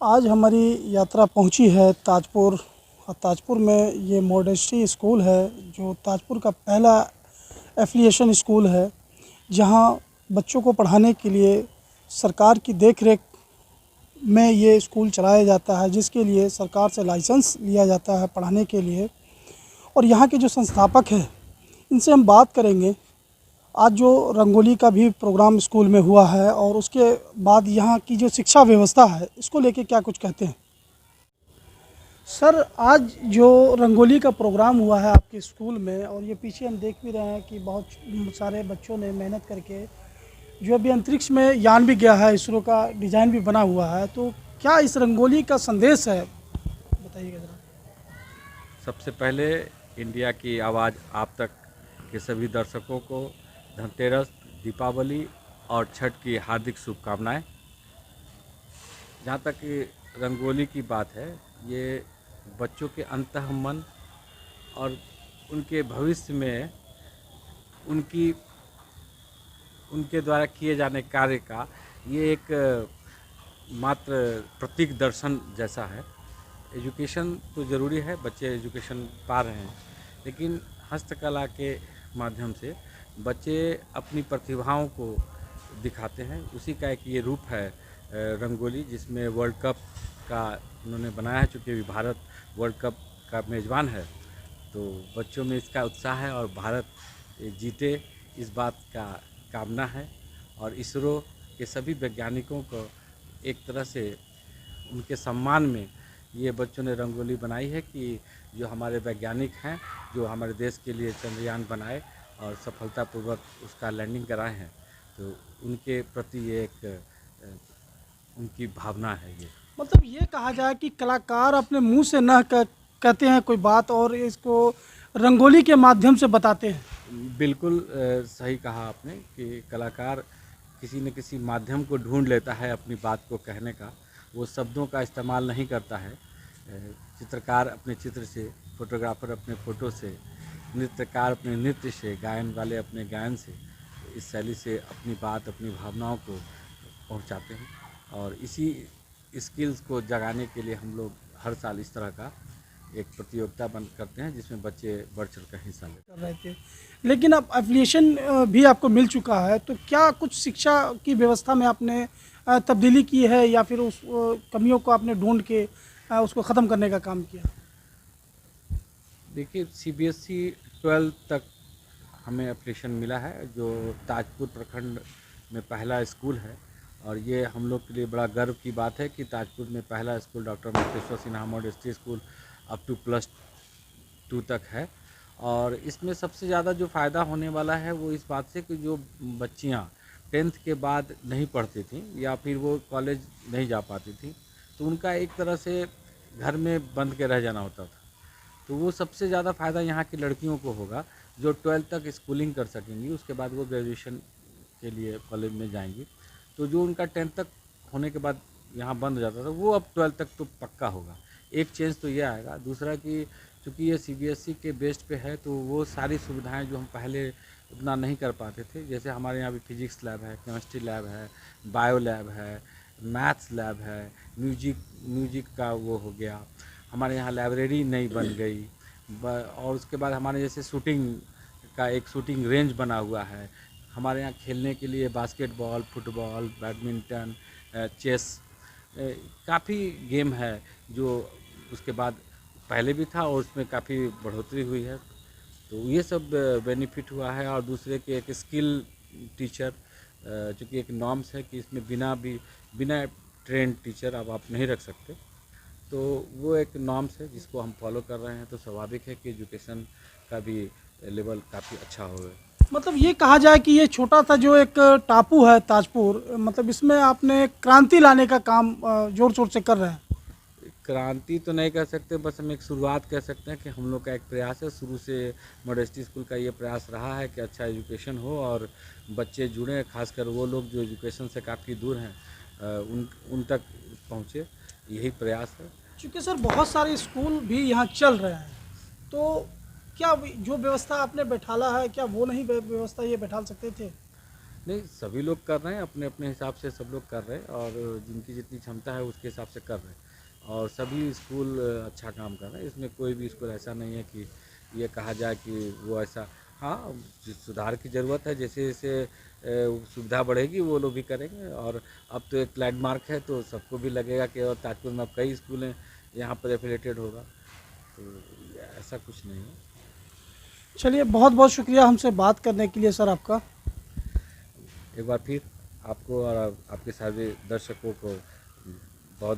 आज हमारी यात्रा पहुंची है ताजपुर। और ताजपुर में ये मोडेस्टी स्कूल है जो ताजपुर का पहला एफिलिएशन स्कूल है, जहां बच्चों को पढ़ाने के लिए सरकार की देखरेख में ये स्कूल चलाया जाता है, जिसके लिए सरकार से लाइसेंस लिया जाता है पढ़ाने के लिए। और यहाँ के जो संस्थापक हैं, इनसे हम बात करेंगे। आज जो रंगोली का भी प्रोग्राम स्कूल में हुआ है और उसके बाद यहाँ की जो शिक्षा व्यवस्था है, इसको लेके क्या कुछ कहते हैं। सर, आज जो रंगोली का प्रोग्राम हुआ है आपके स्कूल में, और ये पीछे हम देख भी रहे हैं कि बहुत सारे बच्चों ने मेहनत करके जो अभी अंतरिक्ष में यान भी गया है, इसरो का डिज़ाइन भी बना हुआ है, तो क्या इस रंगोली का संदेश है, बताइएगा ज़रा। सबसे पहले इंडिया की आवाज़ आप तक के सभी दर्शकों को धनतेरस, दीपावली और छठ की हार्दिक शुभकामनाएं। जहाँ तक रंगोली की बात है, ये बच्चों के अंतःमन और उनके भविष्य में उनके द्वारा किए जाने कार्य का ये एक मात्र प्रतीक दर्शन जैसा है। एजुकेशन तो ज़रूरी है, बच्चे एजुकेशन पा रहे हैं, लेकिन हस्तकला के माध्यम से बच्चे अपनी प्रतिभाओं को दिखाते हैं। उसी का एक ये रूप है रंगोली, जिसमें वर्ल्ड कप का उन्होंने बनाया है। चूँकि भारत वर्ल्ड कप का मेज़बान है, तो बच्चों में इसका उत्साह है और भारत जीते इस बात का कामना है। और इसरो के सभी वैज्ञानिकों को एक तरह से उनके सम्मान में ये बच्चों ने रंगोली बनाई है कि जो हमारे वैज्ञानिक हैं, जो हमारे देश के लिए चंद्रयान बनाए और सफलतापूर्वक उसका लैंडिंग कराए हैं, तो उनके प्रति ये एक उनकी भावना है। ये मतलब ये कहा जाए कि कलाकार अपने मुंह से न कहते हैं कोई बात और इसको रंगोली के माध्यम से बताते हैं। बिल्कुल सही कहा आपने कि कलाकार किसी न किसी माध्यम को ढूंढ लेता है अपनी बात को कहने का। वो शब्दों का इस्तेमाल नहीं करता है। चित्रकार अपने चित्र से, फोटोग्राफर अपने फ़ोटो से, नृत्यकार अपने नृत्य से, गायन वाले अपने गायन से, इस शैली से अपनी बात, अपनी भावनाओं को पहुंचाते हैं। और इसी स्किल्स को जगाने के लिए हम लोग हर साल इस तरह का एक प्रतियोगिता बंद करते हैं, जिसमें बच्चे बढ़ चढ़ कर हिस्सा लेते रहे थे। लेकिन अब एफिलिएशन भी आपको मिल चुका है, तो क्या कुछ शिक्षा की व्यवस्था में आपने तब्दीली की है या फिर उस कमियों को आपने ढूंढ के उसको ख़त्म करने का काम किया। देखिए, CBSE 12 तक हमें एप्लीकेशन मिला है, जो ताजपुर प्रखंड में पहला स्कूल है। और ये हम लोग के लिए बड़ा गर्व की बात है कि ताजपुर में पहला school doctor Mukteshwar Sinha modesty school up to +2 तक है। और इसमें सबसे ज़्यादा जो फ़ायदा होने वाला है वो इस बात से कि जो बच्चियाँ 10th के बाद नहीं पढ़ती थीं या फिर वो कॉलेज नहीं जा पाती थी, तो उनका एक तरह से घर में बंद के रह जाना होता था। तो वो सबसे ज़्यादा फ़ायदा यहाँ की लड़कियों को होगा, जो 12th तक स्कूलिंग कर सकेंगी। उसके बाद वो ग्रेजुएशन के लिए कॉलेज में जाएंगी। तो जो उनका 10th तक होने के बाद यहाँ बंद हो जाता था, वो अब 12th तक तो पक्का होगा। एक चेंज तो ये आएगा। दूसरा कि चूँकि ये CBSE के बेस्ड पे है, तो वो सारी सुविधाएं जो हम पहले उतना नहीं कर पाते थे, जैसे हमारे यहाँ भी फिजिक्स लैब है, केमिस्ट्री लैब है, बायो लैब है, मैथ्स लैब है, म्यूजिक का वो हो गया, हमारे यहाँ लाइब्रेरी नई बन गई। और उसके बाद हमारे जैसे शूटिंग का एक शूटिंग रेंज बना हुआ है। हमारे यहाँ खेलने के लिए बास्केटबॉल, फुटबॉल, बैडमिंटन, चेस, काफ़ी गेम है, जो उसके बाद पहले भी था और उसमें काफ़ी बढ़ोतरी हुई है। तो ये सब बेनिफिट हुआ है। और दूसरे के एक स्किल टीचर, चूँकि एक नॉर्म्स है कि इसमें बिना ट्रेंड टीचर अब आप नहीं रख सकते, तो वो एक नॉर्म्स है जिसको हम फॉलो कर रहे हैं। तो स्वाभाविक है कि एजुकेशन का भी लेवल काफ़ी अच्छा हो। मतलब ये कहा जाए कि ये छोटा सा जो एक टापू है ताजपुर, मतलब इसमें आपने क्रांति लाने का काम जोर शोर से कर रहे हैं। क्रांति तो नहीं कह सकते, बस हम एक शुरुआत कह सकते हैं कि हम लोग का एक प्रयास है। शुरू से मोडेस्टी स्कूल का ये प्रयास रहा है कि अच्छा एजुकेशन हो और बच्चे जुड़ें, खासकर वो लोग जो एजुकेशन से काफ़ी दूर हैं, उन तक पहुँचे, यही प्रयास है। चूँकि सर बहुत सारे स्कूल भी यहाँ चल रहे हैं, तो क्या जो व्यवस्था आपने बैठाला है, क्या वो नहीं व्यवस्था ये बैठाल सकते थे। नहीं, सभी लोग कर रहे हैं, अपने अपने हिसाब से सब लोग कर रहे हैं, और जिनकी जितनी क्षमता है उसके हिसाब से कर रहे हैं, और सभी स्कूल अच्छा काम कर रहे हैं। इसमें कोई भी स्कूल ऐसा नहीं है कि ये कहा जाए कि वो ऐसा, हाँ सुधार की ज़रूरत है। जैसे जैसे सुविधा बढ़ेगी वो लोग भी करेंगे, और अब तो एक लैंडमार्क है तो सबको भी लगेगा कि और ताजपुर में अब कई स्कूल हैं, यहाँ पर एफिलेटेड होगा, तो ऐसा कुछ नहीं है। चलिए, बहुत बहुत शुक्रिया हमसे बात करने के लिए सर आपका। एक बार फिर आपको और आपके सारे दर्शकों को बहुत बहुत